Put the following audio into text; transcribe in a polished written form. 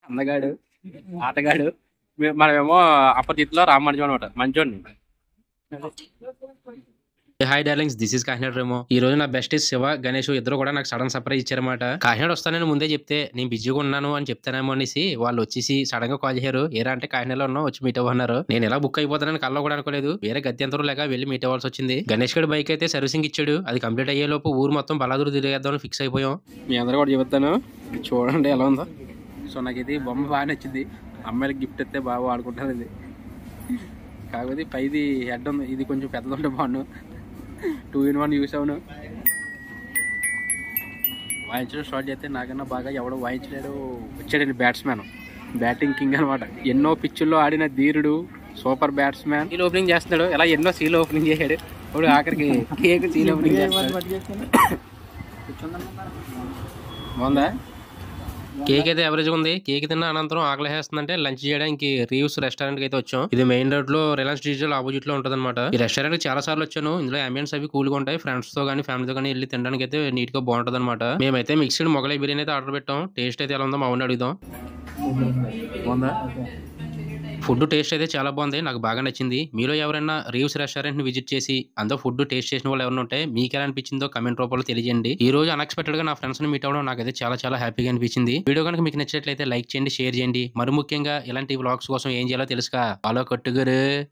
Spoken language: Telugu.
అందగాడు, ఆటగాడు. మనమేమో అపరిచితిలో రామానుజం అనమాట, మంచోడిని. Hi darlings, this is Kakinada Remo. ఈ రోజు నా బెస్ట్ ఇస్ శివ, గణేష్ ఇద్దరు కూడా నాకు సడన్ సర్ప్రైజ్ ఇచ్చారన్నమాట. కాకినాడ వస్తానని ముందే చెప్తే నేను బిజీగా ఉన్నాను అని చెప్తానేమో అనేసి వాళ్ళు వచ్చేసి సడన్ గా కాల్ చేశారు. ఏరా అంటే కాకినాడలో ఉన్నాం, వచ్చి మీట్ అవ్వన్నారు. నేను ఎలా బుక్ అయిపోతానని కల్లో కూడా అనుకోలేదు. వేరే గత్యంతరం లేక వెళ్ళి మీట్ అవ్వాల్సి వచ్చింది. గణేష్ గడి బైక్ అయితే సర్వీసింగ్ ఇచ్చాడు. అది కంప్లీట్ అయ్యే లోపు ఊరు మొత్తం బలాదూరు తిరిగేద్దామని ఫిక్స్ అయిపోయాం. మీ అందరూ కూడా చెబుతాను, చూడండి ఎలా ఉందో. సో నాకు ఇది బొమ్మ బాగా నచ్చింది. అమ్మాయిలకి గిఫ్ట్ ఇస్తే బాగా వాడుకుంటారు. ఇది కాకపోతే పైది హెడ్ ఉంది, ఇది కొంచెం పెద్దది బాగుండు. 2-in-1 యూస్ అవును. వాయించడం స్టార్ట్ చేస్తే నాకన్నా బాగా ఎవడో వాయించలేడు. వచ్చాడండి బ్యాట్స్మెన్, బ్యాటింగ్ కింగ్ అనమాట. ఎన్నో పిచ్చుల్లో ఆడిన ధీరుడు, సూపర్ బ్యాట్స్మెన్. సీల్ ఓపెనింగ్ చేస్తున్నాడు. ఎలా ఎన్నో సీల్ ఓపెనింగ్ చేశాడు. ఇప్పుడు ఆఖరికి కేక్ సీల్ ఓపెనింగ్ చేస్తాడు. బాగుందా? కేక్ అయితే ఎవరేజ్ ఉంది. కేక్ తిన్న అనంతరం ఆకలి వేస్తుందంటే లంచ్ చేయడానికి రీవ్స్ రెస్టారెంట్ కి అయితే వచ్చాం. ఇది మెయిన్ రోడ్ లో రిలయన్స్ డిజిటల్ ఆపోజిట్ లో ఉంటది అనమాట. ఈ రెస్టారెంట్ కి చాలా సార్లు వచ్చాను. ఇందులో అంబియన్స్ అవి కూల్ గా ఉంటాయి. ఫ్రెండ్స్ తో గానీ ఫ్యామిలీతో గానీ వెళ్ళి తినడానికి అయితే నీట్ గా బాగుంటది అనమాట. మేమైతే మిక్స్డ్ మొగలై బిర్యానీ అయితే ఆర్డర్ పెట్టాం. టేస్ట్ అయితే ఎలా ఉందో మా ఊరిని అడుగుదాం. బాగుందా? ఫుడ్ టేస్ట్ అయితే చాలా బాగుంది, నాకు బాగా నచ్చింది. మీలో ఎవరైనా రీవ్స్ రెస్టారెంట్ ని విజిట్ చేసి అందులో ఫుడ్ టేస్ట్ చేసిన వాళ్ళు ఎవరైనా ఉంటే మీకు ఎలా అనిపించిందో కమెంట్ రూపంలో తెలియజేయండి. ఈ రోజు అన్ఎక్స్పెక్టెడ్ గా నా ఫ్రెండ్స్ ని మీట్ అవ్వడం నాకైతే చాలా చాలా హ్యాపీగా అనిపించింది. వీడియో కనుక మీకు నచ్చినట్లయితే లైక్ చేయండి, షేర్ చేయండి. మరి ముఖ్యంగా ఇలాంటి వ్లాగ్స్ కోసం ఏం చేయాలో తెలుసుగా, ఫాలో కొట్టుగురు.